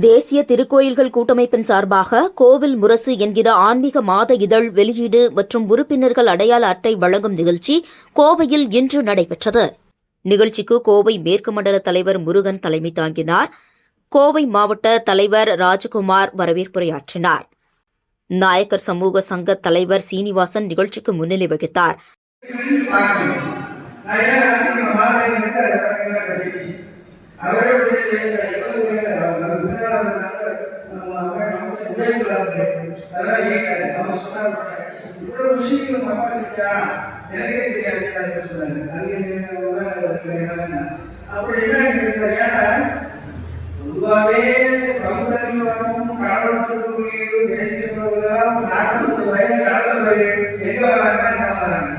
தேசிய திருக்கோயில்கள் கூட்டமைப்பின் சார்பாக கோவில் முரசு என்கிற ஆன்மீக மாத இதழ் வெளியீடு மற்றும் உறுப்பினர்கள் அடையாள அட்டை வழங்கும் நிகழ்ச்சி கோவையில் இன்று நடைபெற்றது. நிகழ்ச்சிக்கு கோவை மேற்கு மண்டல தலைவர் முருகன் தலைமை தாங்கினார். கோவை மாவட்ட தலைவர் ராஜகுமார் வரவேற்புரையாற்றினார். நாயக்கர் சமூக சங்க தலைவர் சீனிவாசன் நிகழ்ச்சிக்கு முன்னிலை வகித்தார். பொதுவாகவே பகுத்தறிவாதமும் கடவுள் பேசிக்கிறவங்களாம் 40 வயது கடந்த எங்க வராங்க.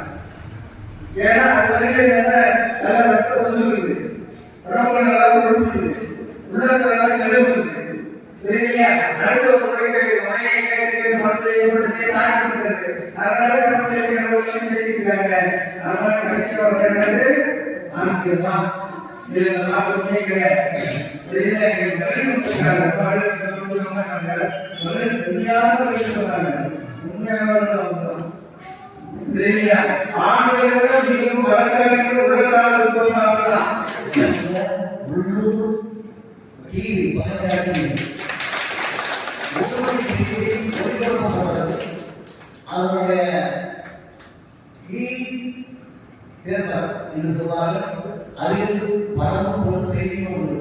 ஏன்னா அது வரைக்கும் என்ன நல்ல ரத்தம் வந்துருக்குது, உடம்புல நல்லா கொடுக்குது, உள்ளத்துல நல்லா தெளிவுது. தெரியலையா? அடுத்த ஒரு முறையை கேட்டு மனதில் ஏற்படுத்தி தாக்கிடுறது. அதனால கடவுள் பேசிக்கிறாங்க. அதனால கடைசியாக வர்றது ஆன்மீகம்தான். இதுல நாட்டுமே கிடையாது. அதில் பணமும் ஒரு செய்தியும் உண்டு.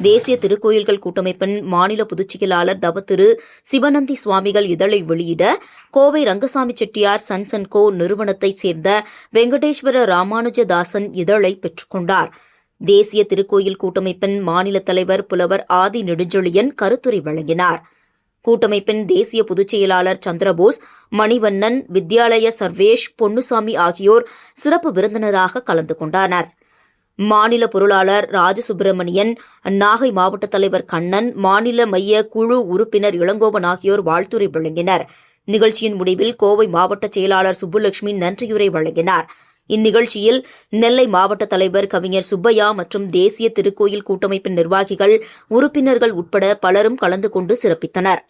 தேசிய திருக்கோயில்கள் கூட்டமைப்பின் மாநில பொதுச் செயலாளர் தவத்திரு சிவனந்தி சுவாமிகள் இதழை வெளியிட கோவை ரங்கசாமி செட்டியார் சன்ஸ் அண்ட் கோ நிறுவனத்தைச் சேர்ந்த வெங்கடேஸ்வர ராமானுஜதாசன் இதழை பெற்றுக் கொண்டார். தேசிய திருக்கோயில் கூட்டமைப்பின் மாநில தலைவர் புலவர் ஆதி நெடுஞ்செழியன் கருத்துரை வழங்கினார். கூட்டமைப்பின் தேசிய பொதுச் செயலாளர் சந்திரபோஸ், மணிவண்ணன், வித்யாலய சர்வேஷ், பொன்னுசாமி ஆகியோர் சிறப்பு விருந்தினராக கலந்து கொண்டனர். மாநில பொருளாளர் ராஜசுப்பிரமணியன், நாகை மாவட்ட தலைவர் கண்ணன், மாநில மைய குழு உறுப்பினர் இளங்கோவன் ஆகியோர் வாழ்த்துரை வழங்கினர். நிகழ்ச்சியின் முடிவில் கோவை மாவட்ட செயலாளர் சுப்புலட்சுமி நன்றியுரை வழங்கினார். இந்நிகழ்ச்சியில் நெல்லை மாவட்ட தலைவர் கவிஞர் சுப்பையா மற்றும் தேசிய திருக்கோயில் கூட்டமைப்பின் நிர்வாகிகள், உறுப்பினர்கள் உட்பட பலரும் கலந்து கொண்டு சிறப்பித்தனர்.